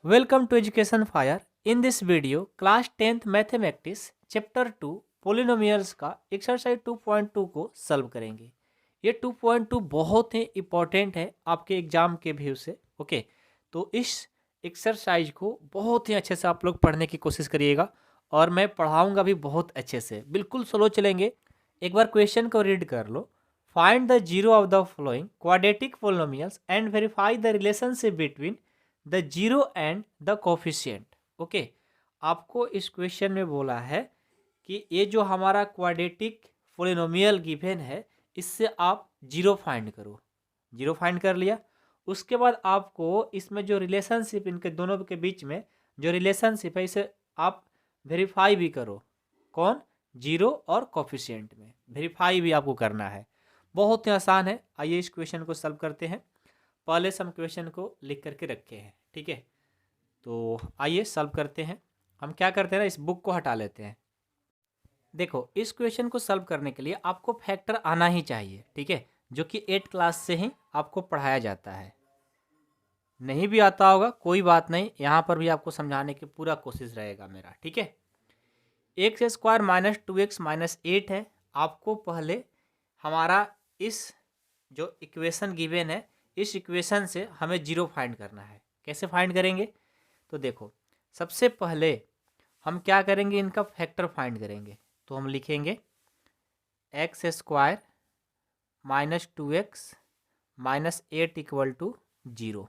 Welcome to Education Fire. In this video, class 10th mathematics chapter 2 polynomials का exercise 2.2 को solve करेंगे। ये 2.2 बहुत ही इम्पोर्टेंट है आपके एग्जाम के व्यू से। ओके, तो इस एक्सरसाइज को बहुत ही अच्छे से आप लोग पढ़ने की कोशिश करिएगा और मैं पढ़ाऊंगा भी बहुत अच्छे से, बिल्कुल स्लो चलेंगे। एक बार क्वेश्चन को रीड कर लो। Find the zero of the following quadratic polynomials and verify the relationship between the zero and the coefficient. Okay, आपको इस क्वेश्चन में बोला है कि ये जो हमारा क्वाड्रेटिक पोलिनोमियल गिवन है इससे आप जीरो फाइंड करो। जीरो फाइंड कर लिया, उसके बाद आपको इसमें जो रिलेशनशिप इनके दोनों के बीच में जो रिलेशनशिप है इसे आप वेरीफाई भी करो। कौन? जीरो और कोफिशिएंट में वेरीफाई भी आपको करना है। बहुत ही आसान है। आइए इस क्वेश्चन को सॉल्व करते हैं। पहले से हम क्वेश्चन को लिख करके रखे हैं, ठीक है। तो आइए सॉल्व करते हैं। हम क्या करते हैं ना, इस बुक को हटा लेते हैं। देखो, इस क्वेश्चन को सॉल्व करने के लिए आपको फैक्टर आना ही चाहिए, ठीक है, जो कि 8 क्लास से ही आपको पढ़ाया जाता है। नहीं भी आता होगा कोई बात नहीं, यहाँ पर भी आपको समझाने की पूरा कोशिश रहेगा मेरा, ठीक है। X square minus 2x minus 8 है। आपको पहले हमारा इस जो इक्वेशन गिवन है इस इक्वेशन से हमें जीरो फाइंड करना है। कैसे फाइंड करेंगे? तो देखो, सबसे पहले हम क्या करेंगे, इनका फैक्टर फाइंड करेंगे। तो हम लिखेंगे x square minus 2x minus 8 equal to zero.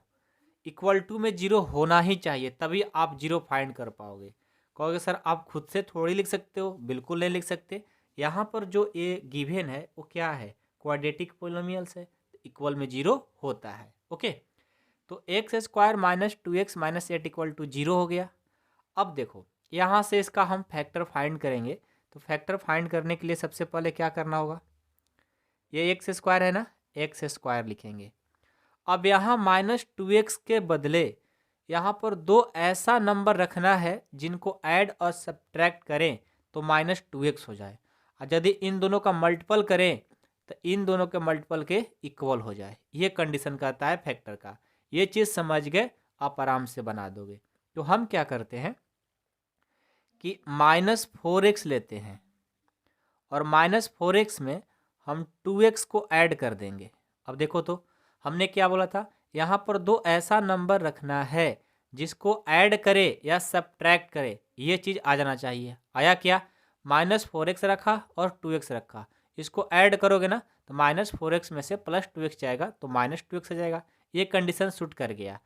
Equal to में जीरो होना ही चाहिए, तभी आप जीरो फाइंड कर पाओगे। कहोगे सर आप खुद से थोड़ी लिख सकते हो, बिल्कुल नहीं लिख सकते। यहाँ पर जो ए गिवन है वो क्या है? क्वाड्रेटिक पोलिनोमियल्स है, इक्वल में जीरो होता है। ओके, तो x square minus 2x minus 8 equal to zero हो गया। अब देखो, यहाँ से इसका हम फैक्टर फाइंड करेंगे। तो फैक्टर फाइंड करने के लिए सबसे पहले क्या करना होगा, ये एक्स स्क्वायर है ना, एक्स स्क्वायर लिखेंगे। अब यहाँ माइनस 2x के बदले यहाँ पर दो ऐसा नंबर रखना है जिनको ऐड और सब्ट्रैक्ट करें तो माइनस 2x हो जाए, और यदि इन दोनों का मल्टीपल करें तो इन दोनों के मल्टीपल के इक्वल हो जाए। ये कंडीशन कहता है फैक्टर का। ये चीज़ समझ गए, आप आराम से बना दोगे। तो हम क्या करते हैं कि माइनस 4x लेते हैं और माइनस 4x में हम 2x को ऐड कर देंगे। अब देखो तो हमने क्या बोला था, यहाँ पर दो ऐसा नंबर रखना है जिसको ऐड करे या सब्ट्रैक्ट करे। ये चीज़ आ जाना चाहिए। आया क्या? माइनस 4x रखा और 2x रखा, इसको ऐड करोगे ना तो माइनस 4x में से प्लस 2x जाएगा तो माइनस 2x हो जाएगा। ये कंडीशन सूट कर गया।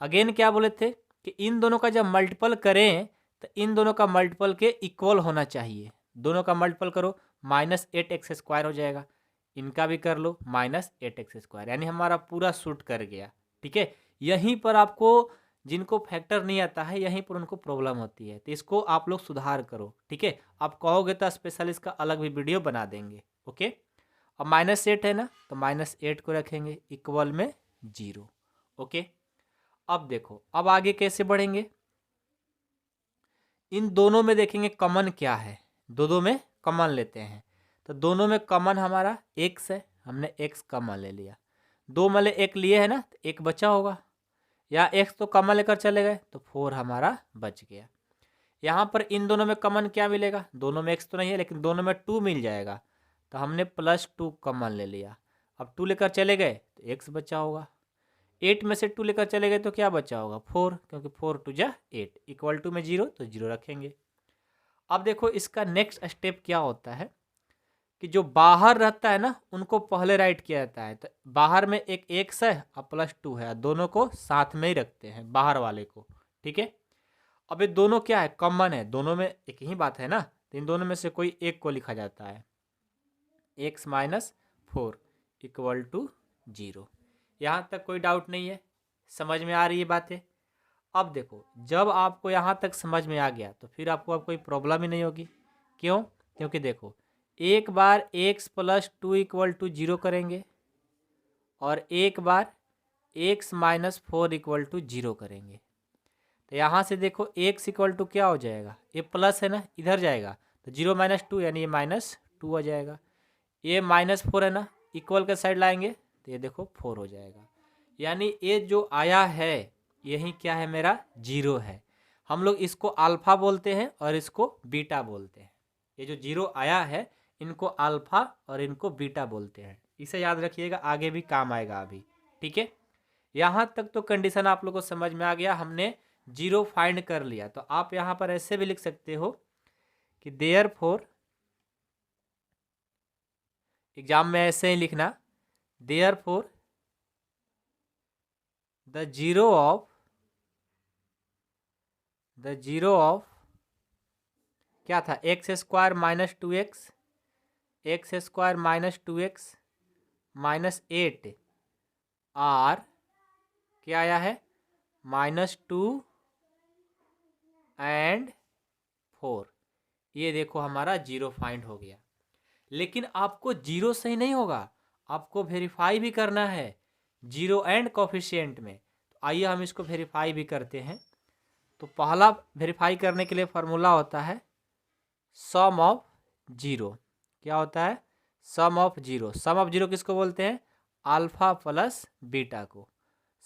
अगेन क्या बोले थे कि इन दोनों का जब मल्टीपल करें तो इन दोनों का मल्टीपल के इक्वल होना चाहिए। दोनों का मल्टीपल करो, माइनस 8x स्क्वायर हो जाएगा। इनका भी कर लो, माइनस 8x स्क्वायर, यानी हमारा पूरा सूट कर गया। ठीक है, यहीं पर आपको जिनको फैक्टर नहीं आता है यहीं पर उनको प्रॉब्लम होती है, तो इसको आप लोग सुधार करो। ठीक है, आप कहोगे तो स्पेशल इसका अलग भी वीडियो बना देंगे। ओके, अब माइनस 8 है ना, तो माइनस 8 को रखेंगे इक्वल में जीरो। ओके, अब देखो अब आगे कैसे बढ़ेंगे। इन दोनों में देखेंगे कॉमन क्या है, दो में कॉमन लेते हैं। तो दोनों में कॉमन हमारा एक्स है, हमने एक्स कॉमन ले लिया। दो में एक लिए है ना, तो एक बचा होगा, या एक्स तो कॉमन लेकर चले गए तो 4 हमारा बच गया। यहाँ पर इन दोनों में कॉमन क्या मिलेगा, दोनों में एक्स तो नहीं है लेकिन दोनों में 2 मिल जाएगा, तो हमने +2 कॉमन ले लिया। अब 2 लेकर चले गए तो एक्स बचा होगा। 8 में से 2 लेकर चले गए तो क्या बचा होगा, 4, क्योंकि 4 2 जा 8 इक्वल टू में 0, तो 0 रखेंगे। अब देखो इसका नेक्स्ट स्टेप क्या होता है कि जो बाहर रहता है ना उनको पहले राइट किया जाता है। तो बाहर में एक एक्स है और +2 है, दोनों को साथ में ही रखते हैं बाहर वाले को। ठीक है, अब ये दोनों क्या है, कॉमन है, दोनों में एक ही बात है ना, तो इन दोनों में से कोई एक को लिखा जाता है। x minus 4 equal to 0। यहाँ तक कोई डाउट नहीं है, समझ में आ रही है बातें। अब देखो जब आपको यहाँ तक समझ में आ गया तो फिर आपको अब कोई प्रॉब्लम ही नहीं होगी। क्यों? क्योंकि देखो एक बार x + 2 इक्वल टू 0 करेंगे और एक बार x माइनस 4 इक्वल टू 0 करेंगे। तो यहाँ से देखो x इक्वल टू क्या हो जाएगा, ये प्लस है ना, इधर जाएगा तो 0 माइनस 2 यानी ये -2 हो जाएगा। ये -4 है ना, इक्वल के साइड लाएंगे तो ये देखो 4 हो जाएगा। यानी ये जो आया है यही क्या है मेरा 0 है। हम लोग इसको अल्फा बोलते हैं और इसको बीटा बोलते हैं। ये जो 0 आया है इनको अल्फा और इनको बीटा बोलते हैं। इसे याद रखिएगा, आगे भी काम आएगा अभी। ठीक है, यहाँ तक तो कंडीशन आप लोग को समझ में आ गया। हमने 0 फाइंड कर लिया, तो आप यहाँ पर ऐसे भी लिख सकते हो कि देयरफॉर, एग्जाम में ऐसे ही लिखना, देयरफॉर द जीरो ऑफ क्या था, x square minus 2x, x square minus 2x minus 8 are क्या आया है -2 एंड 4। ये देखो हमारा 0 फाइंड हो गया। लेकिन आपको 0 से ही नहीं होगा, आपको वेरीफाई भी करना है 0 एंड कोफिशिएंट में। तो आइए हम इसको वेरीफाई भी करते हैं। तो पहला वेरीफाई करने के लिए फॉर्मूला होता है सम ऑफ 0। क्या होता है, सम ऑफ 0। सम ऑफ 0 किसको बोलते हैं, अल्फा प्लस बीटा को।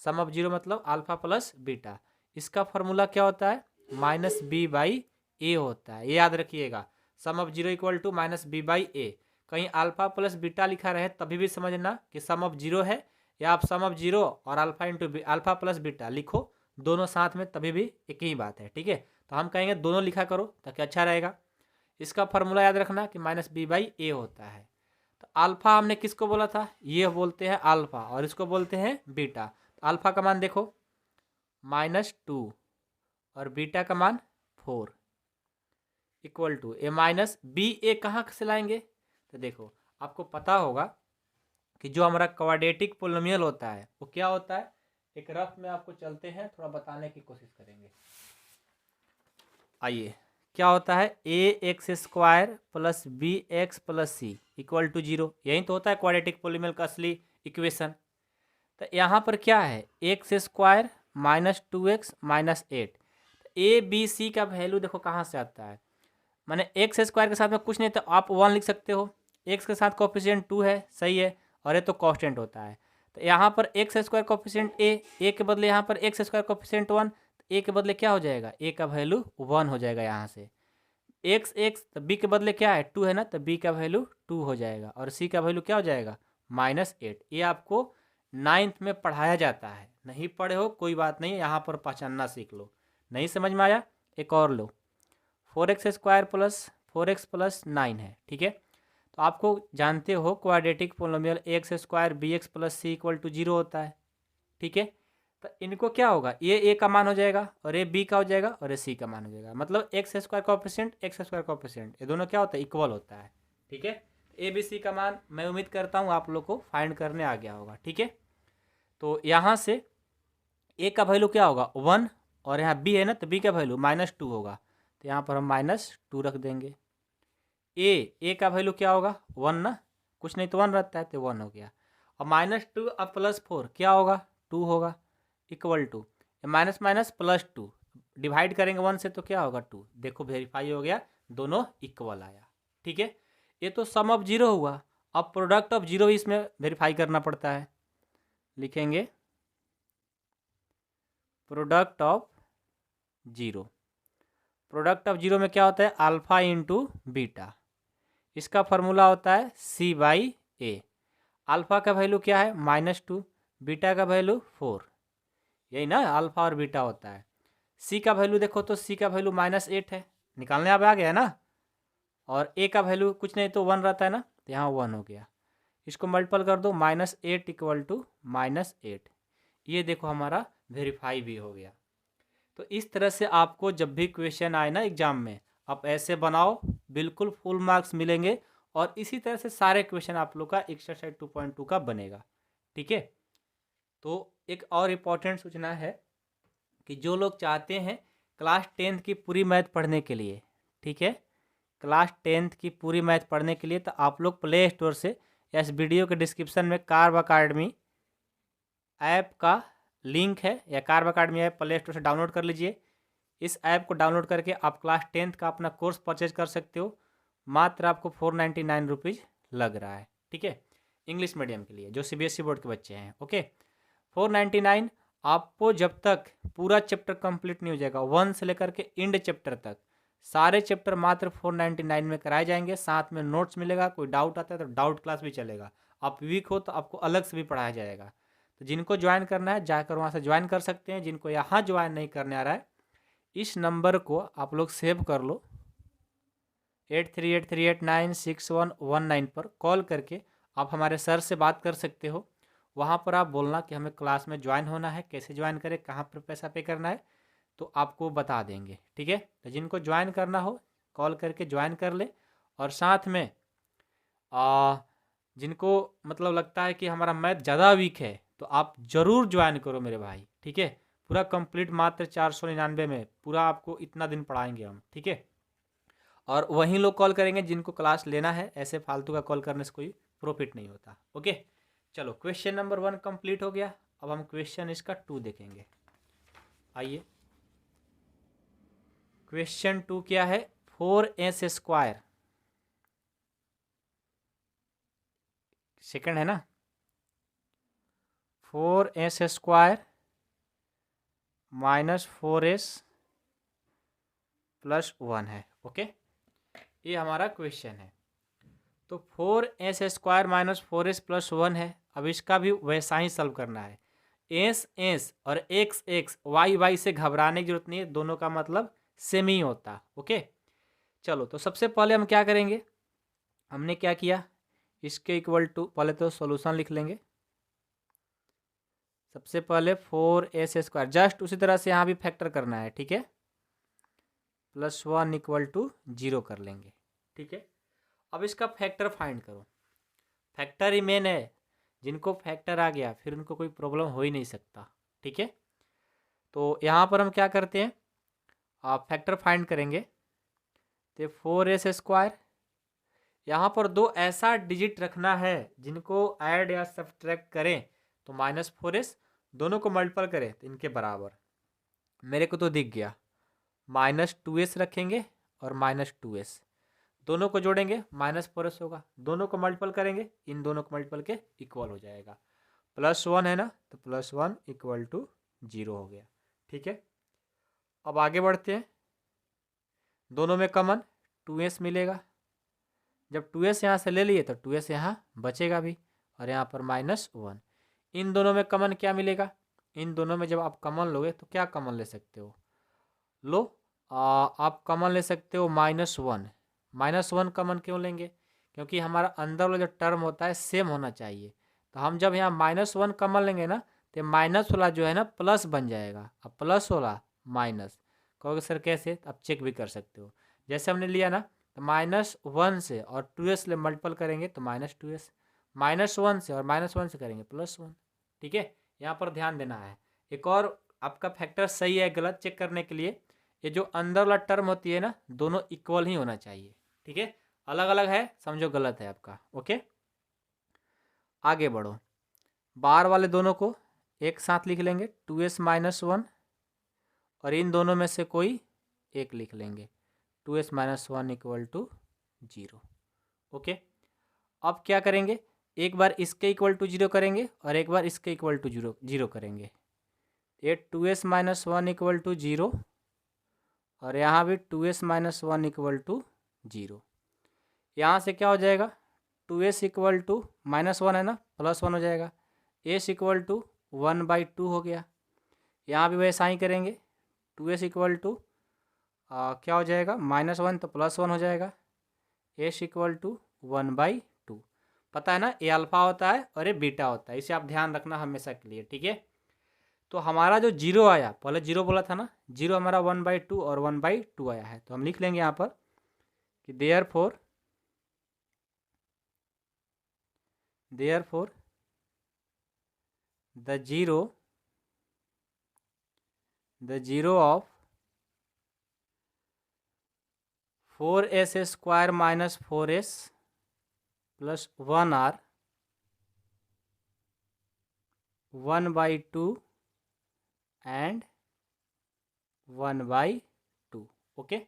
सम ऑफ 0 मतलब अल्फा प्लस बीटा। इसका फॉर्मूला क्या होता है, -b/a होता है। ये याद रखिएगा, सम ऑफ 0 इक्वल टू -b/a। कहीं अल्फा प्लस बीटा लिखा रहे तभी भी समझना कि सम ऑफ 0 है, या आप सम ऑफ 0 और alpha into alpha plus beta लिखो, दोनों साथ में तभी भी एक ही बात है। ठीक है, तो हम कहेंगे दोनों लिखा करो ताकि अच्छा रहेगा। इसका फॉर्मूला याद रखना कि -b/a होता है। तो अल्फा हमने किसको बोला था, ये बोलते हैं अल्फा और इसको बोलते हैं बीटा। तो अल्फा का मान देखो -2 और बीटा का मान 4 इक्वल टू a कहाँ से लाएंगे। तो देखो आपको पता होगा कि जो हमारा क्वाड्रेटिक पोलिनोमियल होता है वो क्या होता है। एक रफ में आपको चलते हैं, थोड़ा बताने की कोशिश करेंगे। आइए, क्या होता है, ax² plus bx plus c equal to 0। यही तो होता है क्वाड्रेटिक पोलिनोमियल का असली इक्वेशन। तो यहाँ पर क्या है, x² minus 2x minus 8। A B C का वैल्यू देखो कहाँ से आता है, माने x² के साथ में कुछ नहीं तो आप 1 लिख सकते हो, x के साथ कोफिशिएंट 2 है, सही है, और ये तो कांस्टेंट होता है। तो यहाँ पर x² कोफिशिएंट a के बदले यहाँ पर x² कोफिशिएंट 1, तो a के बदले क्या हो जाएगा, a का वैल्यू 1 हो जाएगा। यहाँ से x तो b के बदले क्या है 2 है ना, तो b का वैल्यू 2 हो जाएगा, और c का वैल्यू क्या हो जाएगा -8। ये आपको 9th में पढ़ाया जाता है, नहीं पढ़े हो कोई बात नहीं, यहाँ पर पहचानना सीख लो। नहीं समझ में आया, एक और लो, 4x² प्लस 4x प्लस 9 है। ठीक है, तो आपको जानते हो quadratic polynomial x² bx plus c equal to 0 होता है। ठीक है, तो इनको क्या होगा, ये a का मान हो जाएगा और ये b का हो जाएगा और ये c का मान हो जाएगा। मतलब x² कोफिशिएंट x² कोफिशिएंट ये दोनों क्या होता है, इक्वल होता है। ठीक है, a b c का मान मैं उम्मीद करता हूँ आप लोग को फाइंड करने आ गया होगा। ठीक है, तो यहाँ से a का वैल्यू क्या होगा 1 और यहाँ b है ना, तो b का वैल्यू -2 होगा, तो यहाँ पर हम -2 रख देंगे। a का वैल्यू क्या होगा 1 ना, कुछ नहीं तो 1 रहता है, तो 1 हो गया। और -2 अब +4 क्या होगा 2 होगा, equal to minus minus +2 divide करेंगे 1 से तो क्या होगा 2। देखो वेरीफाई हो गया, दोनों इक्वल आया। ठीक है, ये तो सम ऑफ 0 हुआ। अब प्रोडक्ट ऑफ 0 इसमें वेरीफाई करना पड़ता है। लिखेंगे प्रोडक्ट ऑफ 0। प्रोडक्ट ऑफ 0 में क्या होता है, अल्फा इंटू बीटा। इसका फॉर्मूला होता है c/a। अल्फा का वैल्यू क्या है -2, बीटा का वैल्यू 4, यही ना अल्फा और बीटा होता है। c का वैल्यू देखो तो c का वैल्यू -8 है, निकालने अब आ गया ना, और a का वैल्यू कुछ नहीं तो 1 रहता है ना, तो यहाँ 1 हो गया। इसको मल्टीपल कर दो, -8 इक्वल टू -8। ये देखो हमारा वेरीफाई भी हो गया। तो इस तरह से आपको जब भी क्वेश्चन आए ना एग्जाम में, आप ऐसे बनाओ, बिल्कुल फुल मार्क्स मिलेंगे। और इसी तरह से सारे क्वेश्चन आप लोग का एक्सरसाइज 2.2 का बनेगा। ठीक है, तो एक और इम्पॉर्टेंट सूचना है कि जो लोग चाहते हैं क्लास 10th की पूरी मैथ पढ़ने के लिए, ठीक है, क्लास 10th की पूरी मैथ पढ़ने के लिए, तो आप लोग प्ले स्टोर से या इस वीडियो के डिस्क्रिप्शन में कार्व अकाडमी ऐप का लिंक है, या curve academy app play store से डाउनलोड कर लीजिए। इस ऐप को डाउनलोड करके आप क्लास 10th का अपना कोर्स परचेज कर सकते हो। मात्र आपको 499 रुपीज़ लग रहा है। ठीक है, इंग्लिश मीडियम के लिए जो CBSE बोर्ड के बच्चे हैं। ओके, 499। आपको जब तक पूरा चैप्टर कंप्लीट नहीं हो जाएगा 1 से लेकर के एंड चैप्टर तक सारे चैप्टर मात्र 499 में कराए जाएंगे। साथ में नोट्स मिलेगा, कोई डाउट आता है तो डाउट क्लास भी चलेगा। आप वीक हो तो आपको अलग से भी पढ़ाया जाएगा। तो जिनको ज्वाइन करना है जाकर वहाँ से ज्वाइन कर सकते हैं। जिनको यहाँ ज्वाइन नहीं करने आ रहा है, इस नंबर को आप लोग सेव कर लो, 8383896119 पर कॉल करके आप हमारे सर से बात कर सकते हो। वहाँ पर आप बोलना कि हमें क्लास में ज्वाइन होना है, कैसे ज्वाइन करें, कहाँ पर पैसा पे करना है, तो आपको बता देंगे। ठीक है, तो जिनको ज्वाइन करना हो कॉल करके ज्वाइन कर ले। और साथ में जिनको मतलब लगता है कि हमारा मैथ ज़्यादा वीक है तो आप ज़रूर ज्वाइन करो मेरे भाई। ठीक है, पूरा कंप्लीट मात्र 499 में पूरा आपको इतना दिन पढ़ाएंगे हम। ठीक है, और वहीं लोग कॉल करेंगे जिनको क्लास लेना है, ऐसे फालतू का कॉल करने से कोई प्रॉफिट नहीं होता। ओके, चलो क्वेश्चन नंबर 1 कंप्लीट हो गया। अब हम क्वेश्चन इसका 2 देखेंगे। आइए, क्वेश्चन 2 क्या है, 4s स्क्वायर, सेकंड है ना, 4s square minus 4s plus 1 है। ओके, ये हमारा क्वेश्चन है। तो 4s square minus 4s plus 1 है। अब इसका भी वैसा ही सॉल्व करना है। एस और एक्स वाई से घबराने की जरूरत नहीं है, दोनों का मतलब सेम ही होता। ओके, चलो तो सबसे पहले हम क्या करेंगे, हमने क्या किया, इसके इक्वल टू पहले तो सॉल्यूशन लिख लेंगे। सबसे पहले 4s स्क्वायर, जस्ट उसी तरह से यहाँ भी फैक्टर करना है। ठीक है, प्लस 1 इक्वल टू 0 कर लेंगे। ठीक है, अब इसका फैक्टर फाइंड करो। फैक्टर ही मेन है, जिनको फैक्टर आ गया फिर उनको कोई प्रॉब्लम हो ही नहीं सकता। ठीक है, तो यहाँ पर हम क्या करते हैं, आप फैक्टर फाइंड करेंगे तो 4s स्क्वायर, यहाँ पर दो ऐसा डिजिट रखना है जिनको ऐड या सब्ट्रैक्ट करें तो -4s, दोनों को मल्टीपल करें तो इनके बराबर। मेरे को तो दिख गया, -2s रखेंगे और -2s, दोनों को जोड़ेंगे -4s होगा, दोनों को मल्टीपल करेंगे, इन दोनों को मल्टीपल के इक्वल हो जाएगा। +1 है ना, तो +1 इक्वल टू 0 हो गया। ठीक है, अब आगे बढ़ते हैं। दोनों में कॉमन 2s मिलेगा, जब 2s यहाँ से ले लिए तो 2s यहाँ बचेगा भी, और यहाँ पर -1। इन दोनों में कॉमन क्या मिलेगा, इन दोनों में जब आप कॉमन लोगे तो क्या कॉमन ले सकते हो, लो आप कॉमन ले सकते हो -1। -1 कॉमन क्यों लेंगे, क्योंकि हमारा अंदर वाला जो टर्म होता है सेम होना चाहिए। तो हम जब यहाँ -1 कॉमन लेंगे ना तो माइनस वाला जो है ना प्लस बन जाएगा, अब प्लस वाला माइनस। कहोगे सर कैसे, आप चेक भी कर सकते हो। जैसे हमने लिया ना, तो -1 से और 2s ले मल्टीपल करेंगे तो -2s, -1 से और -1 से करेंगे +1। ठीक है, यहाँ पर ध्यान देना है। एक और आपका फैक्टर सही है गलत चेक करने के लिए, ये जो अंदर वाला टर्म होती है ना, दोनों इक्वल ही होना चाहिए। ठीक है, अलग अलग है समझो गलत है आपका। ओके, आगे बढ़ो, बार वाले दोनों को एक साथ लिख लेंगे, 2s -1, और इन दोनों में से कोई एक लिख लेंगे, 2s -1 इक्वल टू 0। ओके, अब क्या करेंगे, एक बार इसके इक्वल टू 0 करेंगे और एक बार इसके इक्वल टू 0 करेंगे। ये 2s -1 इक्वल टू 0 और यहाँ भी 2s -1 इक्वल टू 0। यहाँ से क्या हो जाएगा, 2s इक्वल टू -1 है ना, +1 हो जाएगा, s इक्वल टू 1/2 हो गया। यहाँ भी वैसा ही करेंगे, 2s इक्वल टू क्या हो जाएगा, -1 तो +1 हो जाएगा, s इक्वल टू 1/2। पता है ना, ये अल्फा होता है और ये बीटा होता है, इसे आप ध्यान रखना हमेशा के लिए। ठीक है, तो हमारा जो 0 आया, पहले 0 बोला था ना, 0 हमारा 1/2 और 1/2 आया है, तो हम लिख लेंगे यहाँ पर कि therefore the zero of 4s square minus 4s plus 1 are 1/2 and 1/2। Okay,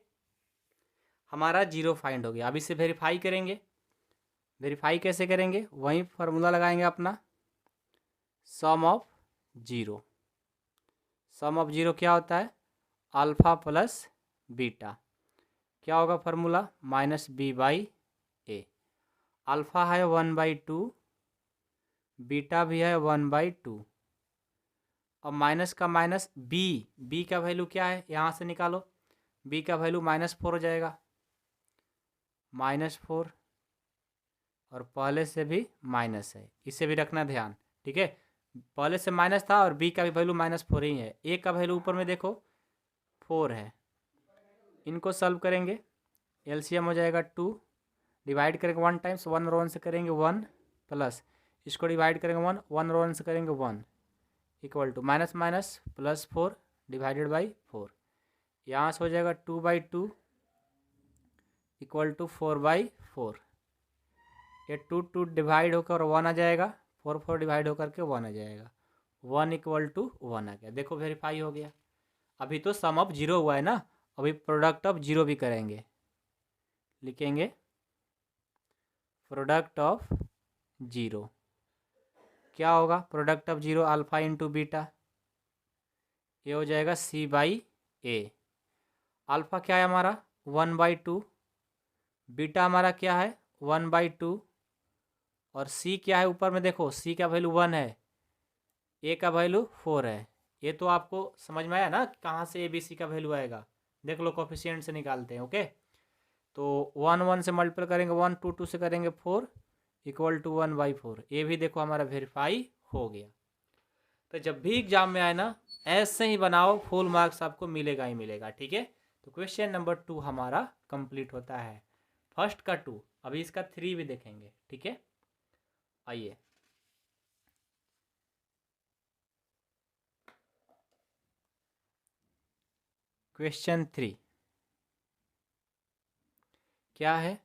हमारा 0 फाइंड हो गया। अब इसे वेरीफाई करेंगे। वेरीफाई कैसे करेंगे, वही फार्मूला लगाएंगे अपना, sum of 0। Sum of zero क्या होता है, अल्फ़ा प्लस बीटा, क्या होगा formula, minus B by A. Alpha है 1/2, बीटा भी है 1/2, और माइनस का माइनस बी का वैल्यू क्या है, यहाँ से निकालो, बी का वैल्यू -4 हो जाएगा, -4, और पहले से भी माइनस है, इसे भी रखना ध्यान, ठीक है। पहले से माइनस था और बी का भी वैल्यू -4 ही है, ए का वैल्यू ऊपर में देखो 4 है। इनको सॉल्व करेंगे, एलसीएम हो जाएगा 2, डिवाइड करेंगे 1 टाइम्स, 1 और 1 से करेंगे 1, प्लस इसको डिवाइड करेंगे 1, 1 और 1 से करेंगे 1, equal to minus minus +4 divided by 4। यहाँ से हो जाएगा 2/2 इक्वल टू 4/4। ये 2 डिवाइड होकर 1 आ जाएगा, 4 डिवाइड होकर के 1 आ जाएगा, 1 इक्वल टू 1 आ गया। देखो वेरीफाई हो गया। अभी तो सम ऑफ जीरो हुआ है ना, अभी प्रोडक्ट ऑफ जीरो भी करेंगे, लिखेंगे प्रोडक्ट ऑफ जीरो, क्या होगा product of zero, alpha into beta, ये हो जाएगा C/A। अल्फ़ा क्या है हमारा 1/2, बीटा हमारा क्या है 1/2, और C क्या है ऊपर में देखो, C का वैल्यू 1 है, A का वैल्यू 4 है। ये तो आपको समझ में आया ना कहाँ से ABC का वैल्यू आएगा, देख लो कोफिशिएंट से निकालते हैं। ओके, तो 1 1 से मल्टीपल करेंगे 1, 2 2 से करेंगे 4 इक्वल टू 1/4। ये भी देखो हमारा वेरीफाई हो गया। तो जब भी एग्जाम में आए ना ऐसे ही बनाओ, फुल मार्क्स आपको मिलेगा ही मिलेगा, ठीक है। तो क्वेश्चन नंबर 2 हमारा कंप्लीट होता है, फर्स्ट का 2। अभी इसका 3 भी देखेंगे, ठीक है। आइए, क्वेश्चन 3 क्या है,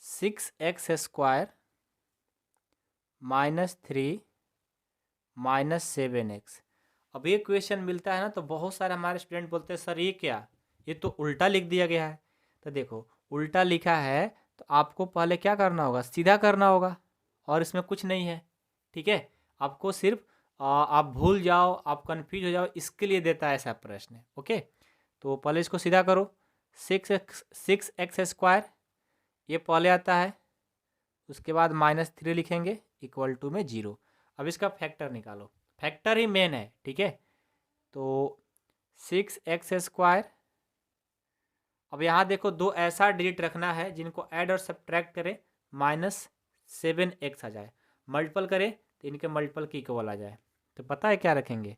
6x² -3 -7x। अब ये क्वेश्चन मिलता है ना तो बहुत सारे हमारे स्टूडेंट बोलते हैं सर ये क्या, ये तो उल्टा लिख दिया गया है। तो देखो उल्टा लिखा है तो आपको पहले क्या करना होगा, सीधा करना होगा, और इसमें कुछ नहीं है, ठीक है। आपको सिर्फ आप भूल जाओ, आप कन्फ्यूज हो जाओ, इसके लिए देता है ऐसा प्रश्न। ओके, तो पहले इसको सीधा करो, 6x² ये पहले आता है, उसके बाद -3 लिखेंगे इक्वल टू में 0। अब इसका फैक्टर निकालो, फैक्टर ही मेन है, ठीक है। तो 6x², अब यहाँ देखो दो ऐसा डिजिट रखना है जिनको ऐड और सब्ट्रैक्ट करें -7x आ जाए, मल्टीपल करें तो इनके मल्टीपल की इक्वल आ जाए। तो पता है क्या रखेंगे,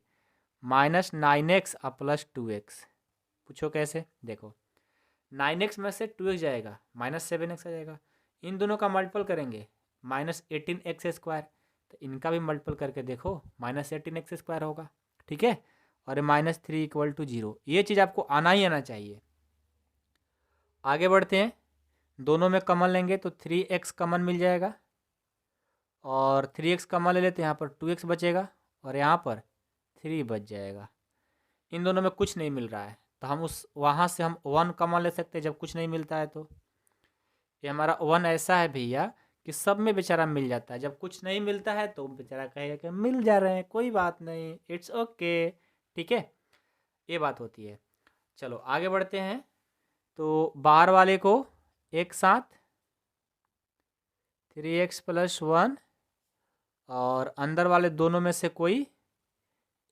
-9x + 2x। पूछो कैसे, देखो 9x में से 2x जाएगा, -7x आ जाएगा, इन दोनों का मल्टीपल करेंगे -18x², तो इनका भी मल्टीपल करके देखो -18x² होगा, ठीक है। और -3 = 0, ये चीज़ आपको आना ही आना चाहिए। आगे बढ़ते हैं, दोनों में कॉमन लेंगे तो 3x कॉमन मिल जाएगा, और 3x कॉमन ले लेते हैं, यहाँ पर 2x बचेगा और यहाँ पर 3 बच जाएगा। इन दोनों में कुछ नहीं मिल रहा है तो हम उस वहाँ से हम 1 कॉमन ले सकते हैं जब कुछ नहीं मिलता है। तो ये हमारा 1 ऐसा है भैया कि सब में बेचारा मिल जाता है, जब कुछ नहीं मिलता है तो बेचारा कहेगा कि मिल जा रहे हैं, कोई बात नहीं, इट्स ओके, ठीक है, ये बात होती है। चलो आगे बढ़ते हैं, तो बाहर वाले को एक साथ 3x + 1 और अंदर वाले दोनों में से कोई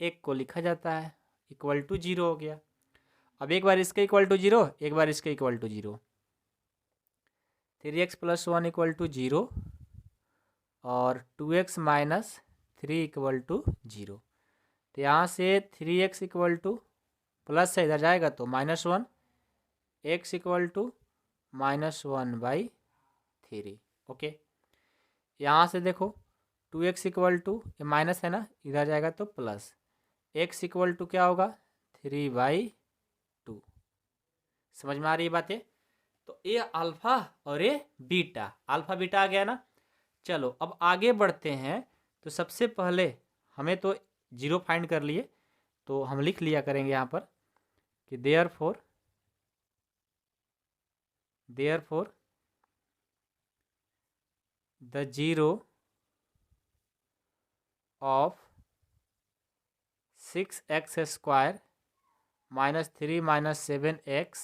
एक को लिखा जाता है, इक्वल टू 0 हो गया। अब एक बार इसके इक्वल टू 0, एक बार इसके इक्वल टू 0, 3x + 1 = 0 और 2x - 3 = 0। तो यहाँ से 3x = प्लस से इधर जाएगा तो -1, x = -1/3। ओके, यहाँ से देखो 2x = ये माइनस है ना, इधर जाएगा तो प्लस, x = क्या होगा 3/2। समझ में आ रही है बातें। तो ये अल्फा और ये बीटा, अल्फा बीटा आ गया ना। चलो अब आगे बढ़ते हैं, तो सबसे पहले हमें तो 0 फाइंड कर लिए, तो हम लिख लिया करेंगे यहाँ पर कि therefore the 0 of 6x² -3 -7x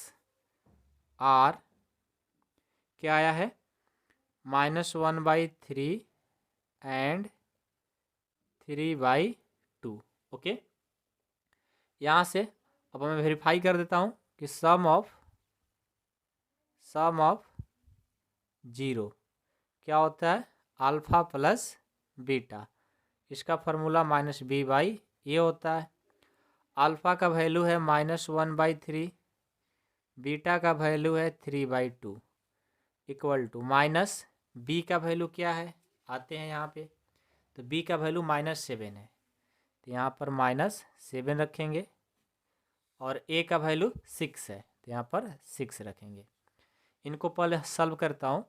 are क्या आया है -1/3 एंड 3/2। ओके, यहाँ से अब मैं वेरीफाई कर देता हूँ कि सम ऑफ 0 क्या होता है अल्फ़ा प्लस बीटा। इसका फार्मूला -b/a होता है। अल्फ़ा का वैल्यू है -1/3, बीटा का वैल्यू है 3/2 इक्वल टू माइनस बी का वैल्यू क्या है, आते हैं यहाँ पे, तो बी का वैल्यू -7 है, तो यहाँ पर -7 रखेंगे, और ए का वैल्यू 6 है, तो यहाँ पर 6 रखेंगे। इनको पहले सॉल्व करता हूँ,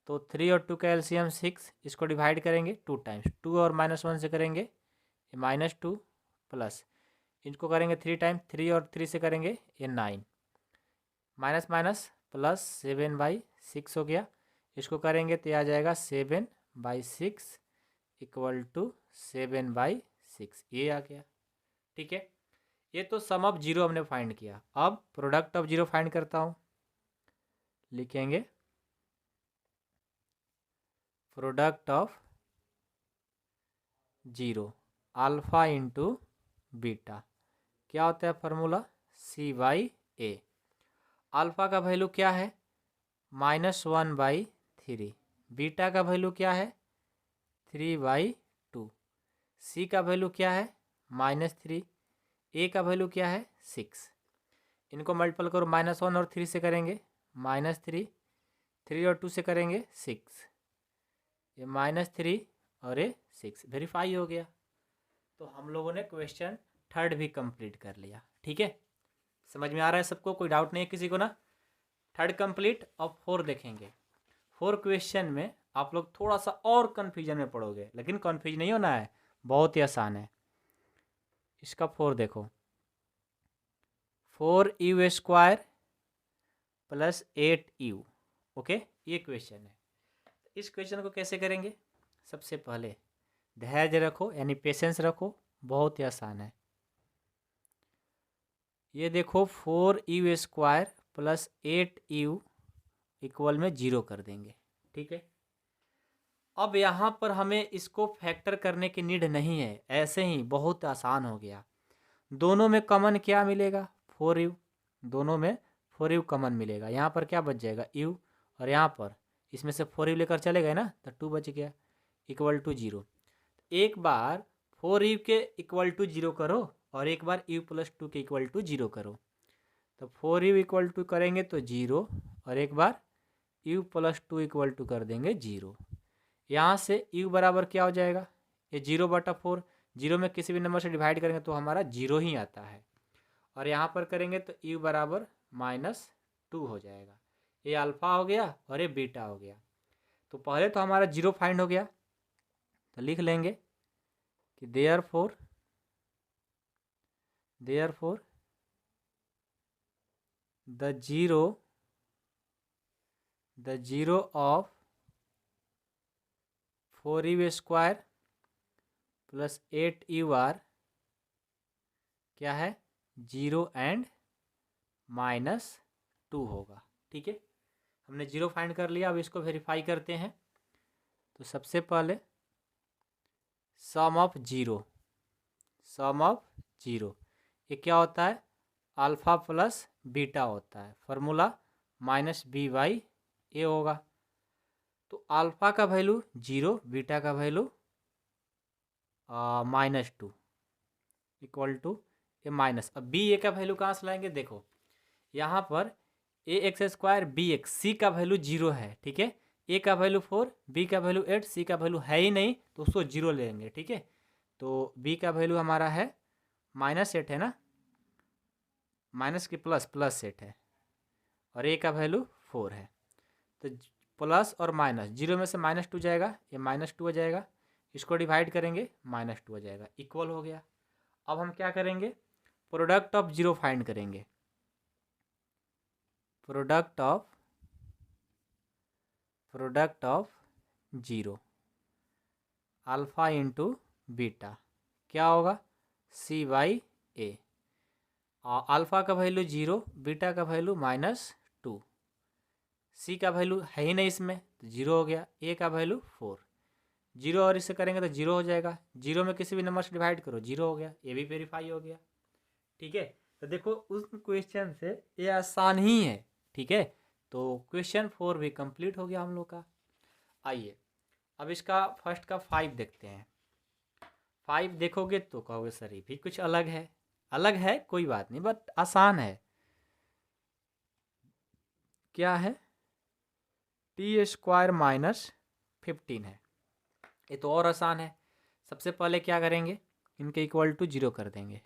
तो 3 और 2 का एलसीएम 6, इसको डिवाइड करेंगे 2 टाइम्स, 2 और -1 से करेंगे -2 प्लस, इनको करेंगे 3 टाइम, 3 और 3 से करेंगे ये 9, माइनस माइनस प्लस 7/6 हो गया। इसको करेंगे तो आ जाएगा 7/6 इक्वल टू 7/6, ये आ गया। ठीक है, ये तो सम ऑफ 0 हमने फाइंड किया। अब प्रोडक्ट ऑफ 0 फाइंड करता हूँ, लिखेंगे product of 0 alpha into beta क्या होता है फार्मूला c/a। अल्फ़ा का वैल्यू क्या है -1/3, बीटा का वैल्यू क्या है 3/2, सी का वैल्यू क्या है -3, ए का वैल्यू क्या है 6। इनको मल्टीपल करो, -1 और 3 से करेंगे -3, 3 और 2 से करेंगे 6, ये -3 और ये 6, वेरीफाई हो गया। तो हम लोगों ने क्वेश्चन 3 भी कंप्लीट कर लिया। ठीक है, समझ में आ रहा है सबको, कोई डाउट नहीं है किसी को ना। 3 कंप्लीट। अब 4 देखेंगे। 4 क्वेश्चन में आप लोग थोड़ा सा और कन्फ्यूजन में पड़ोगे, लेकिन कन्फ्यूज नहीं होना है, बहुत ही आसान है। इसका 4 देखो, 4u² + 8u। ओके, ये क्वेश्चन है। इस क्वेश्चन को कैसे करेंगे, सबसे पहले धैर्य रखो, यानी पेशेंस रखो, बहुत ही आसान है। ये देखो 4u² + 8u इक्वल में 0 कर देंगे। ठीक है, अब यहाँ पर हमें इसको फैक्टर करने की नीड नहीं है, ऐसे ही बहुत आसान हो गया। दोनों में कॉमन क्या मिलेगा 4u, दोनों में 4u कॉमन मिलेगा। यहाँ पर क्या बच जाएगा u, और यहाँ पर इसमें से 4u लेकर चले गए ना, तो 2 बच गया इक्वल टू 0। एक बार 4u के इक्वल टू 0 करो, और एक बार u + 2 के इक्वल टू 0 करो, तो 4u इक्वल टू करेंगे तो 0, और एक बार u + 2 इक्वल टू कर देंगे 0। यहाँ से u बराबर क्या हो जाएगा, ये 0/4, 0 में किसी भी नंबर से डिवाइड करेंगे तो हमारा 0 ही आता है, और यहाँ पर करेंगे तो u बराबर -2 हो जाएगा। ये अल्फ़ा हो गया और ये बीटा हो गया। तो पहले तो हमारा 0 फाइंड हो गया, तो लिख लेंगे कि therefore the zero of 4u² + 8u क्या है 0 एंड -2 होगा। ठीक है, हमने 0 फाइंड कर लिया। अब इसको वेरीफाई करते हैं। तो सबसे पहले सम ऑफ 0 ये क्या होता है अल्फ़ा प्लस बीटा होता है, फार्मूला -b/a होगा। तो अल्फ़ा का वैल्यू 0, बीटा का value -2 equal to A minus. अब बी ए का वैल्यू कहाँ से लाएंगे, देखो यहाँ पर ax² bx, सी का वैल्यू 0 है। ठीक है, ए का वैल्यू 4, बी का वैल्यू 8, सी का वैल्यू है ही नहीं, तो उसको 0 लेंगे। ठीक है, तो बी का वैल्यू हमारा है -8 है ना, माइनस के प्लस 8 है, और ए का वैल्यू 4 है। तो प्लस और माइनस, 0 में से -2 जाएगा, ये -2 हो जाएगा, इसको डिवाइड करेंगे -2 हो जाएगा, इक्वल हो गया। अब हम क्या करेंगे, प्रोडक्ट ऑफ 0 फाइंड करेंगे। Product of 0 alpha into beta क्या होगा सी बाई ए। अल्फ़ा का वैल्यू 0, बीटा का वैल्यू -2, सी का वैल्यू है ही नहीं इसमें तो 0 हो गया, ए का वैल्यू 4, 0 और इससे करेंगे तो 0 हो जाएगा, 0 में किसी भी नंबर से डिवाइड करो 0 हो गया, ये भी वेरीफाई हो गया। ठीक है, तो देखो उस क्वेश्चन से ये आसान ही है। ठीक है, तो क्वेश्चन 4 भी कंप्लीट हो गया हम लोग का। आइए अब इसका फर्स्ट का 5 देखते हैं। 5 देखोगे तो कहोगे सर ये भी कुछ अलग है। अलग है कोई बात नहीं, बट आसान है। क्या है? टी स्क्वायर -15 है। ये तो और आसान है। सबसे पहले क्या करेंगे, इनके इक्वल टू 0 कर देंगे।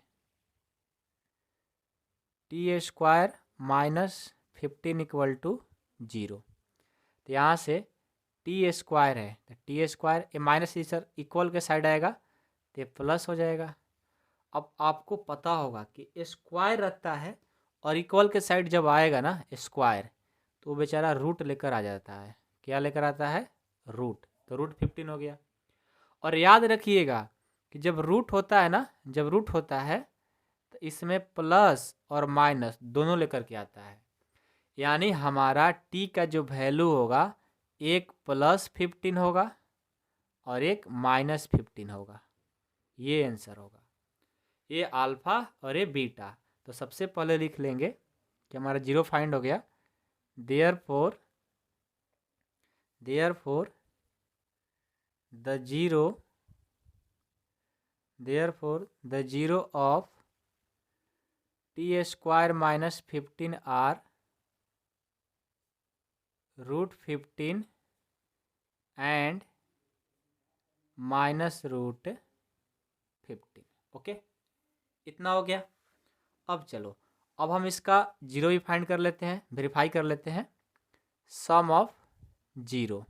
T square -15 equal to 0। तो यहाँ से टी स्क्वायर है तो टी स्क्वायर ये माइनस सर इक्वल के साइड आएगा तो ये प्लस हो जाएगा। अब आपको पता होगा कि स्क्वायर रहता है और इक्वल के साइड जब आएगा ना स्क्वायर तो वो बेचारा रूट लेकर आ जाता है। क्या लेकर आता है? रूट। तो रूट 15 हो गया। और याद रखिएगा कि जब रूट होता है ना, जब रूट होता है तो इसमें प्लस और माइनस दोनों लेकर के आता है। यानी हमारा टी का जो वैल्यू होगा एक +15 होगा और एक -15 होगा। ये आंसर होगा। ये अल्फ़ा और ये बीटा। तो सबसे पहले लिख लेंगे कि हमारा 0 फाइंड हो गया। Therefore the zero of t square -15 are √15 and -√15। Okay, इतना हो गया। अब चलो, अब हम इसका 0 भी फाइंड कर लेते हैं, वेरीफाई कर लेते हैं। सम ऑफ 0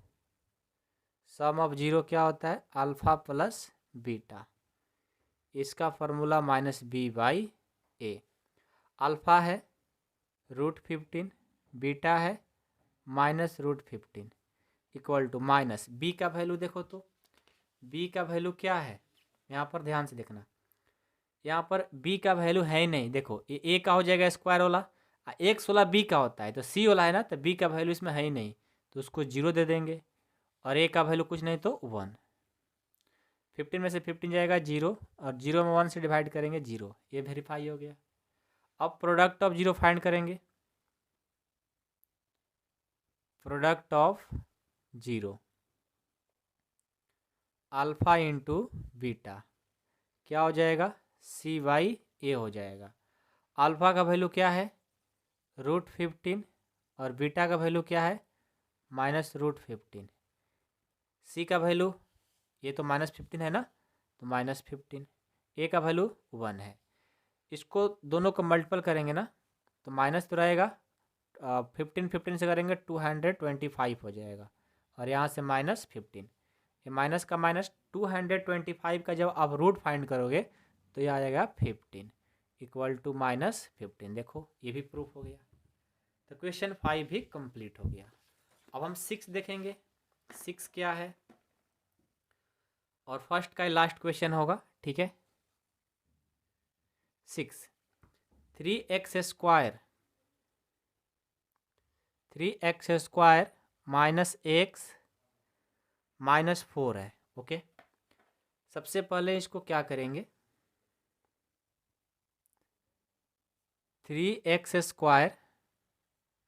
क्या होता है? Alpha plus beta. इसका फॉर्मूला -b/a। अल्फ़ा है √15, बीटा है -√15 इक्वल टू माइनस बी का वैल्यू देखो तो बी का वैल्यू क्या है? यहाँ पर ध्यान से देखना, यहाँ पर बी का वैल्यू है ही नहीं। देखो ये ए का हो जाएगा स्क्वायर वाला, एक 16 बी का होता है तो सी वाला है ना, तो बी का वैल्यू इसमें है ही नहीं तो उसको 0 दे देंगे। और ए का वैल्यू कुछ नहीं तो 1। 15 में से 15 जाएगा 0 और 0 में 1 से डिवाइड करेंगे 0। ये वेरीफाई हो गया। अब प्रोडक्ट ऑफ 0 फाइंड करेंगे। Product of 0 alpha into beta क्या हो जाएगा? c/a हो जाएगा। अल्फ़ा का वैल्यू क्या है? √15 और बीटा का वैल्यू क्या है? -√15। सी का वैल्यू ये तो -15 है ना, तो -15। ए का वैल्यू 1 है। इसको दोनों को मल्टीपल करेंगे ना तो माइनस तो रहेगा, 15 से करेंगे 225 हो जाएगा और यहाँ से -15। ये माइनस का माइनस 225 का जब आप रूट फाइंड करोगे तो ये आ जाएगा 15 इक्वल टू -15। देखो ये भी प्रूफ हो गया। तो क्वेश्चन 5 भी कंप्लीट हो गया। अब हम 6 देखेंगे। 6 क्या है और फर्स्ट का लास्ट क्वेश्चन होगा। ठीक है, 6 3x स्क्वायर -x -4 है। ओके, सबसे पहले इसको क्या करेंगे, 3x square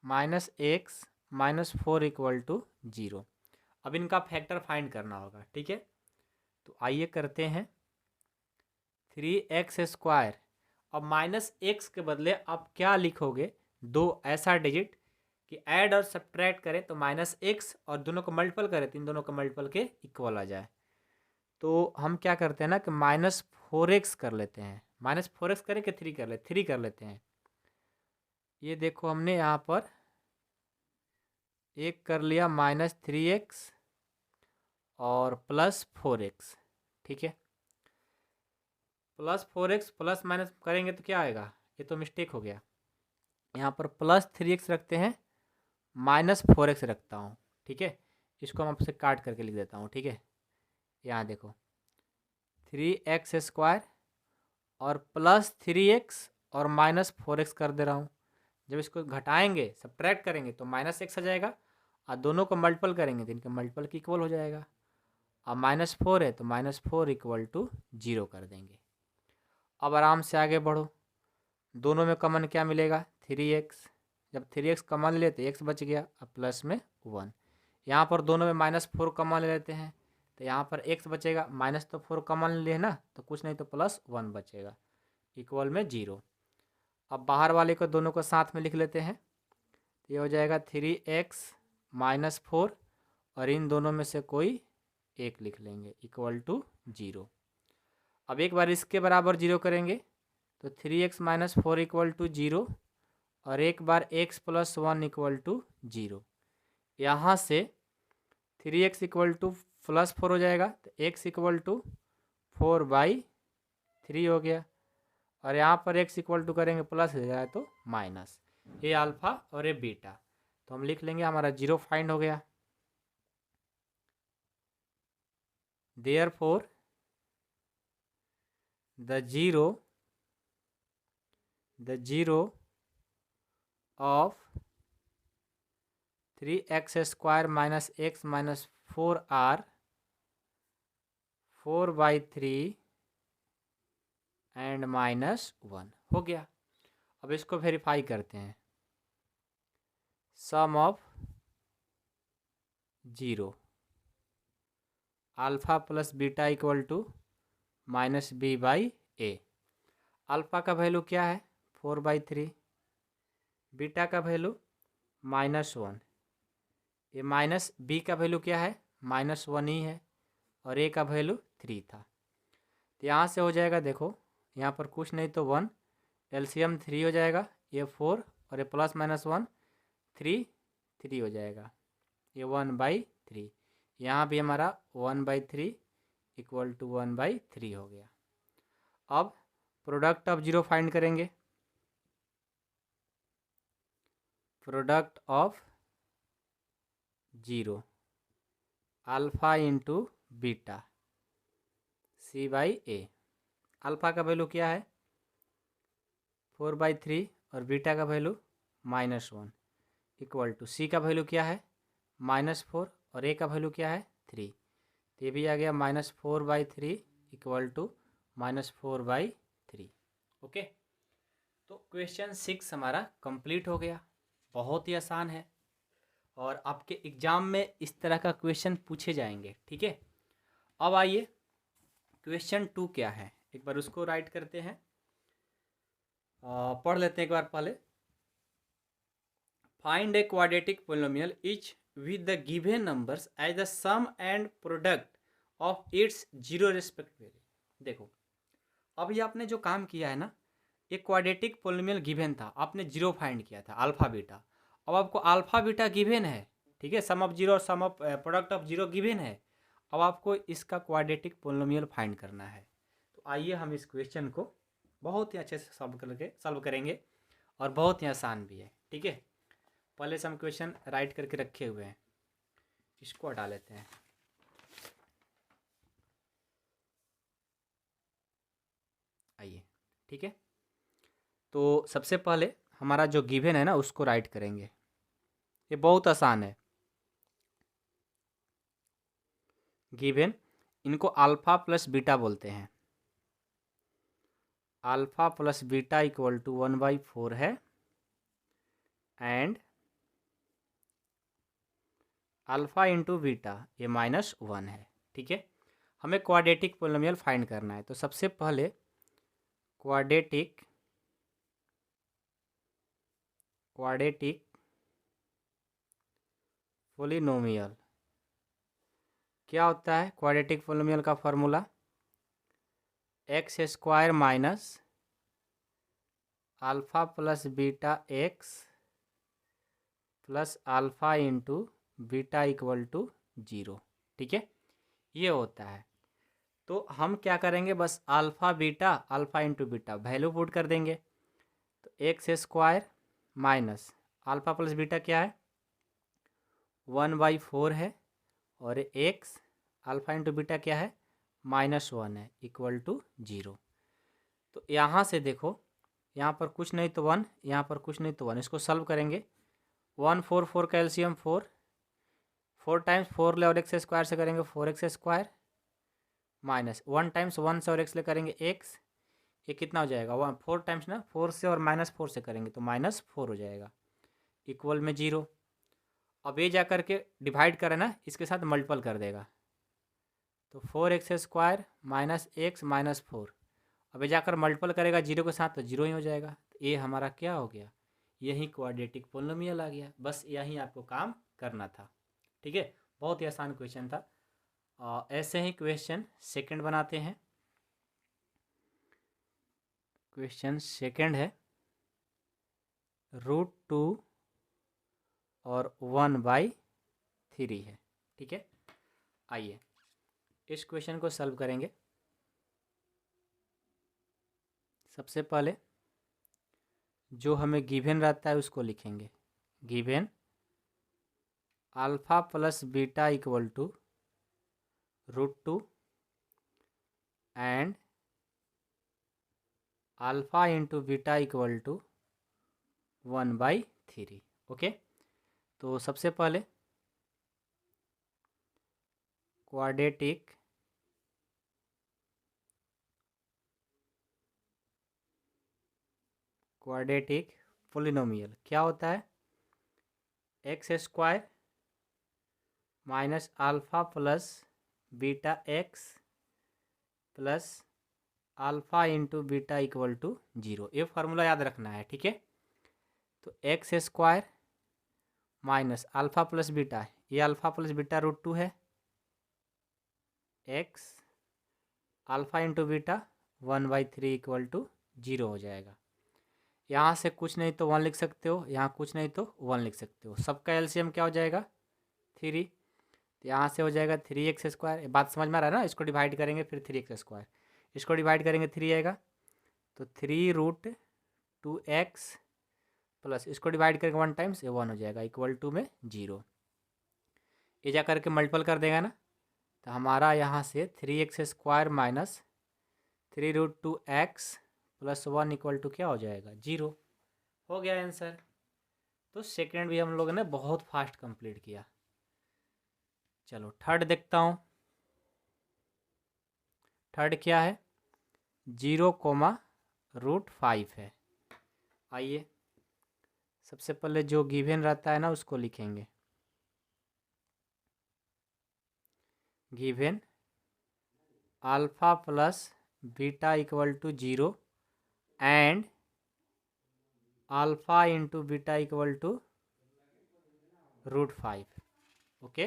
-x -4 equal to 0। अब इनका फैक्टर फाइंड करना होगा। ठीक है, तो आइए करते हैं। 3x स्क्वायर, अब -x के बदले आप क्या लिखोगे? दो ऐसा डिजिट कि ऐड और सब्ट्रैक्ट करें तो -x और दोनों को मल्टीपल करें तो इन दोनों को मल्टीपल के इक्वल आ जाए। तो हम क्या करते हैं ना कि -4x कर लेते हैं। -4x करें कि 3 कर लेते हैं। ये देखो हमने यहाँ पर एक कर लिया -3x और +4x। ठीक है, +4x प्लस माइनस करेंगे तो क्या आएगा? ये तो मिस्टेक हो गया। यहाँ पर +3x रखते हैं, -4x रखता हूँ। ठीक है, इसको हम आपसे काट करके लिख देता हूँ। ठीक है, यहाँ देखो 3x स्क्वायर और प्लस 3x और माइनस 4x कर दे रहा हूँ। जब इसको घटाएंगे, सब्ट्रैक्ट करेंगे तो माइनस x आ जाएगा, और दोनों को मल्टीपल करेंगे तो इनके मल्टीपल की इक्वल हो जाएगा। अब -4 है तो -4 इक्वल टू 0 कर देंगे। अब आराम से आगे बढ़ो, दोनों में कॉमन क्या मिलेगा, 3x। जब 3x कॉमन ले लेते x बच गया, अब प्लस में 1। यहाँ पर दोनों में -4 कॉमन ले लेते हैं तो यहाँ पर x बचेगा, माइनस तो 4 कॉमन ले ना तो कुछ नहीं तो +1 बचेगा, इक्वल में 0। अब बाहर वाले को दोनों को साथ में लिख लेते हैं, तो ये हो जाएगा 3x - 4, और इन दोनों में से कोई एक लिख लेंगे, इक्वल टू 0। अब एक बार इसके बराबर 0 करेंगे तो 3x - 4 इक्वल टू 0, और एक बार x + 1 इक्वल टू 0। यहाँ से 3x इक्वल टू +4 हो जाएगा तो x इक्वल टू 4/3 हो गया, और यहाँ पर x इक्वल टू करेंगे प्लस हो जाएगा तो माइनस। ये अल्फा और ये बीटा, तो हम लिख लेंगे हमारा 0 फाइंड हो गया। Therefore the zero of 3x² - x - 4 are 4/3 and -1 हो गया। अब इसको वेरीफाई करते हैं, sum of 0 alpha plus beta equal to -b/a। Alpha का वैल्यू क्या है, 4/3, बीटा का वैल्यू -1, ये माइनस b का वैल्यू क्या है, -1 ही है, और a का वैल्यू 3 था। तो यहाँ से हो जाएगा, देखो यहाँ पर कुछ नहीं तो 1, एलसीएम 3 हो जाएगा, ये 4 और ये +-1 3 हो जाएगा, ये 1/3। यहाँ भी हमारा 1/3 इक्वल टू 1/3 हो गया। अब प्रोडक्ट ऑफ 0 फाइंड करेंगे, product of 0 alpha into beta c/a। Alpha का वैल्यू क्या है, 4/3, और बीटा का वैल्यू -1 इक्वल टू c का वैल्यू क्या है, -4, और a का वैल्यू क्या है, 3। तो ये भी आ गया -4/3 इक्वल टू -4/3। ओके, तो क्वेश्चन 6 हमारा कंप्लीट हो गया। बहुत ही आसान है, और आपके एग्जाम में इस तरह का क्वेश्चन पूछे जाएंगे। ठीक है, अब आइए क्वेश्चन 2 क्या है, एक बार उसको राइट करते हैं, पढ़ लेते हैं एक बार पहले। Find a quadratic polynomial etch with the given numbers as the sum and product of its 0 respectively। देखो, अब ये आपने जो काम किया है ना, एक क्वाड्रेटिक पोलिनोमियल गिवन था, आपने 0 फाइंड किया था, अल्फा बीटा। अब आपको अल्फा बीटा गिवन है, ठीक है, सम ऑफ 0 और सम ऑफ प्रोडक्ट ऑफ 0 गिवन है। अब आपको इसका क्वाड्रेटिक पोलिनोमियल फाइंड करना है। तो आइए हम इस क्वेश्चन को बहुत ही अच्छे से सॉल्व करेंगे, और बहुत ही आसान भी है। ठीक है, पहले से हम क्वेश्चन राइट करके रखे हुए हैं, इसको हटा लेते हैं। आइए, ठीक है, तो सबसे पहले हमारा जो गिवन है ना उसको राइट करेंगे, ये बहुत आसान है। गिवन, इनको अल्फ़ा प्लस बीटा बोलते हैं, alpha plus beta equal to 1/4 है, एंड अल्फ़ा इंटू बीटा ये -1 है। ठीक है, हमें क्वाड्रेटिक पोलिनोमियल फाइंड करना है। तो सबसे पहले क्वाड्रेटिक पोलिनोमियल क्या होता है, क्वाड्रेटिक पोलिनोमियल का formula x² minus alpha plus beta x plus alpha into beta equal to 0। ठीक है, ये होता है। तो हम क्या करेंगे, बस alpha into beta value put कर देंगे। तो x² minus alpha plus beta क्या है, 1/4 है, और x अल्फ़ा इंटू बीटा क्या है, -1 है, इक्वल टू 0। तो यहाँ से देखो, यहाँ पर कुछ नहीं तो 1, यहाँ पर कुछ नहीं तो 1, इसको सॉल्व करेंगे। 1 4 4 का एलसीएम 4, 4 टाइम्स 4 ले और एक्स स्क्वायर से करेंगे 4x स्क्वायर, माइनस 1 टाइम्स 1 से और एक्स ले करेंगे x, ये कितना हो जाएगा 1 4 टाइम्स ना, 4 से और -4 से करेंगे तो -4 हो जाएगा, इक्वल में 0। अब ये जा करके डिवाइड करें ना, इसके साथ मल्टीपल कर देगा, तो 4x square minus x minus 4, अब ये जाकर मल्टीपल करेगा 0 के साथ तो 0 ही हो जाएगा। तो ये हमारा क्या हो गया, यही क्वाड्रेटिक पोलिनोमियल आ गया। बस यही आपको काम करना था, ठीक है। बहुत ही आसान क्वेश्चन था। ऐसे ही क्वेश्चन सेकंड बनाते हैं। क्वेश्चन सेकंड है √2 और 1/3 है, ठीक है। आइए इस क्वेश्चन को सॉल्व करेंगे। सबसे पहले जो हमें गिवन रहता है उसको लिखेंगे। Given alpha plus beta equal to √2 and alpha into beta equal to 1/3। Okay, तो सबसे पहले क्वाड्रेटिक पोलिनोमियल क्या होता है, x square minus alpha plus beta x plus alpha into beta equal to 0। ये फार्मूला याद रखना है, ठीक है। तो x square minus alpha plus beta, ये अल्फा प्लस बीटा √2 है, x alpha into beta 1/3 equal to 0 हो जाएगा। यहाँ से कुछ नहीं तो 1 लिख सकते हो, यहाँ कुछ नहीं तो 1 लिख सकते हो। सबका एलसीएम क्या हो जाएगा 3, तो यहाँ से हो जाएगा 3x स्क्वायर। बात समझ में आ रहा है ना, इसको डिवाइड करेंगे फिर 3x स्क्वायर, इसको डिवाइड करेंगे 3 आएगा, तो 3√2x प्लस इसको डिवाइड करके 1 टाइम्स, ये 1 हो जाएगा, इक्वल टू में 0। ये जा करके मल्टीपल कर देगा ना, तो हमारा यहाँ से 3x square minus 3√2x plus 1 equal to क्या हो जाएगा 0। हो गया आंसर। तो सेकेंड भी हम लोगों ने बहुत फास्ट कंप्लीट किया। चलो थर्ड देखता हूँ। थर्ड क्या है, 0,√5 है। आइए सबसे पहले जो गिवन रहता है ना उसको लिखेंगे। Given alpha plus beta equal to 0 and alpha into beta equal to √5। Okay,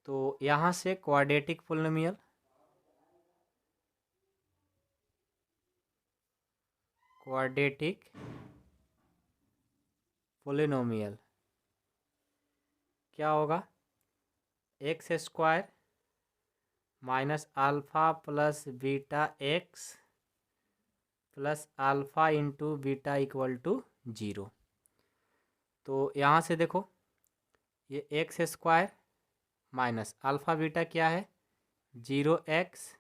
तो यहाँ से क्वाड्रेटिक पोलिनोमियल, क्या होगा, x square minus alpha plus beta x plus alpha into beta equal to 0। तो यहाँ से देखो, ये x square minus alpha beta क्या है 0x,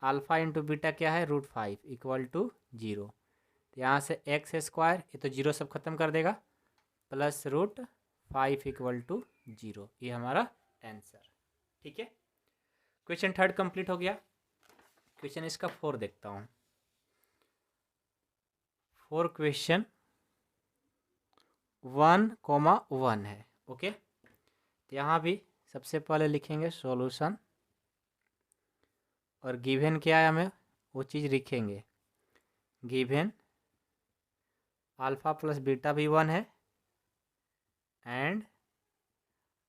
अल्फ़ा इंटू बीटा क्या है √5 इक्वल टू 0। तो यहाँ से एक्स स्क्वायर, ये तो 0 सब खत्म कर देगा, प्लस √5 इक्वल टू 0। ये हमारा आंसर, ठीक है। क्वेश्चन थर्ड कंप्लीट हो गया। क्वेश्चन इसका 4 देखता हूँ। 4 क्वेश्चन 1,1 है। ओके, तो यहाँ भी सबसे पहले लिखेंगे सॉल्यूशन और गिवन क्या है हमें वो चीज़ लिखेंगे। गिवन अल्फ़ा प्लस बीटा भी 1 है एंड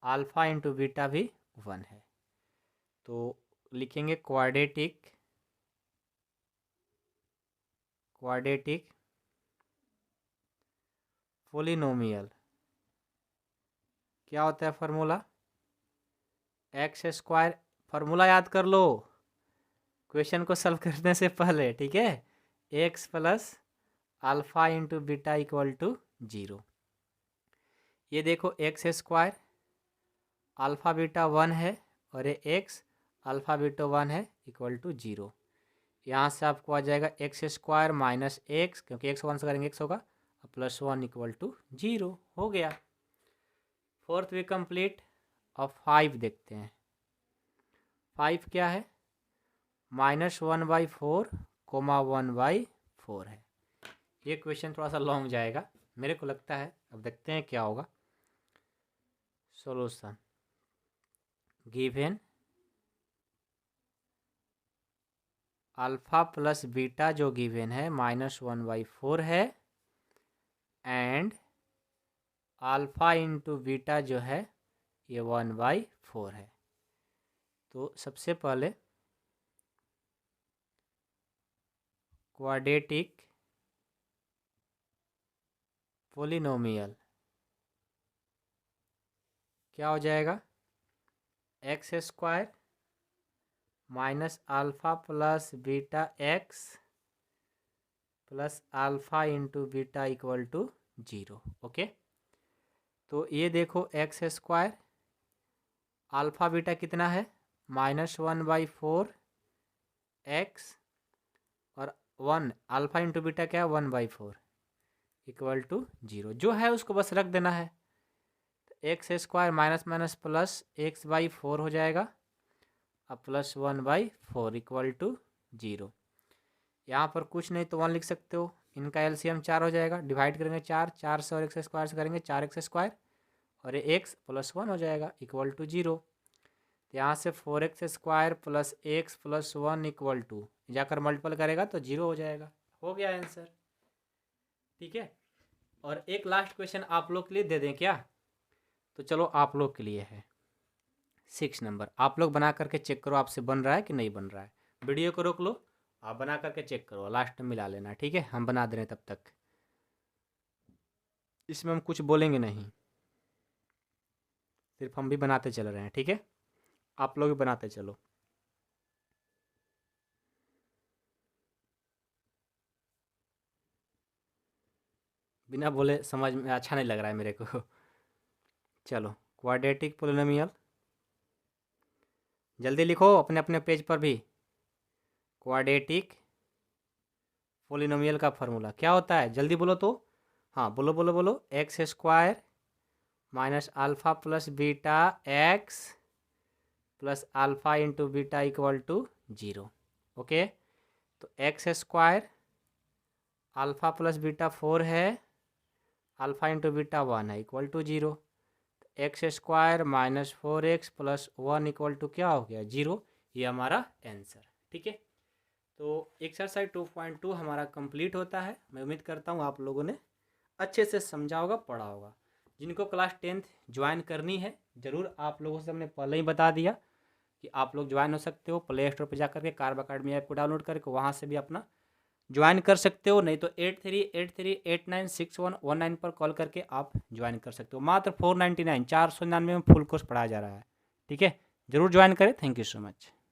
अल्फ़ा इंटू बीटा भी 1 है। तो लिखेंगे क्वाड्रेटिक पोलिनोमियल। क्या होता है फार्मूला, एक्स स्क्वायर, फार्मूला याद कर लो क्वेश्चन को सॉल्व करने से पहले, ठीक है। X plus alpha into beta equal to 0। ये देखो एक्स स्क्वायर अल्फ़ा बीटा 1 है और ये एक्स अल्फ़ा बीटा 1 है इक्वल टू 0। यहाँ से आपको आ जाएगा एक्स स्क्वायर माइनस एक्स, क्योंकि एक्स वन से करेंगे एक्स होगा, प्लस वन इक्वल टू 0 हो गया। फोर्थ भी कंप्लीट। और 5 देखते हैं। 5 क्या है, -1/4 कोमा 1/4 है। ये क्वेश्चन थोड़ा सा लॉन्ग जाएगा मेरे को लगता है, अब देखते हैं क्या होगा। Solution given alpha plus beta जो गिवन है -1/4 है, एंड अल्फा इंटू बीटा जो है ये 1/4 है। तो सबसे पहले क्वाड्रेटिक पोलिनोमियल क्या हो जाएगा, x square minus alpha plus beta x plus alpha into beta equal to 0। Okay, तो ये देखो एक्स स्क्वायर अल्फा बीटा कितना है -1/4 एक्स और 1 अल्फा इंटू बीटा क्या है 1/4 इक्वल टू 0। जो है उसको बस रख देना है। तो x square minus minus plus x/4 हो जाएगा, अब प्लस 1/4 इक्वल टू 0। यहाँ पर कुछ नहीं तो 1 लिख सकते हो। इनका एलसीएम 4 हो जाएगा, डिवाइड करेंगे 4 से और एक्स स्क्वायर से करेंगे 4x स्क्वायर और ये एक्स प्लस 1 हो जाएगा इक्वल टू 0। तो यहाँ से 4x square plus x plus 1 equal to जाकर मल्टीपल करेगा तो 0 हो जाएगा। हो गया आंसर, ठीक है। और एक लास्ट क्वेश्चन आप लोग के लिए दे दें क्या, तो चलो आप लोग के लिए है 6 नंबर। आप लोग बना करके चेक करो आपसे बन रहा है कि नहीं बन रहा है। वीडियो को रोक लो, आप बना करके चेक करो, लास्ट में मिला लेना, ठीक है। हम बना दे रहे हैं तब तक, इसमें हम कुछ बोलेंगे नहीं, सिर्फ हम भी बनाते चल रहे हैं, ठीक है। आप लोग भी बनाते चलो। बिना बोले समझ में अच्छा नहीं लग रहा है मेरे को। चलो क्वाड्रेटिक पोलिनोमियल जल्दी लिखो अपने अपने पेज पर भी। क्वाड्रेटिक पोलिनोमियल का फार्मूला क्या होता है, जल्दी बोलो तो। हाँ बोलो बोलो बोलो, x square minus alpha plus beta x plus alpha into beta equal to 0। Okay, तो x square alpha plus beta 4 है, अल्फा इंटू बीटा 1 है equal to 0। X square minus 4x plus 1 equal to क्या हो गया 0। ये हमारा answer, ठीक है। तो एक्सरसाइज 2.2 हमारा कंप्लीट होता है। मैं उम्मीद करता हूँ आप लोगों ने अच्छे से समझा होगा, पढ़ा होगा। जिनको क्लास 10th ज्वाइन करनी है, ज़रूर आप लोगों से हमने पहले ही बता दिया कि आप लोग ज्वाइन हो सकते हो। प्ले स्टोर पर जा करके कार्ब अकेडमी ऐप को डाउनलोड करके वहाँ से भी अपना ज्वाइन कर सकते हो, नहीं तो 8383896119 पर कॉल करके आप ज्वाइन कर सकते हो। मात्र 499 499 में फुल कोर्स पढ़ाया जा रहा है, ठीक है। ज़रूर ज्वाइन करें। Thank you so much.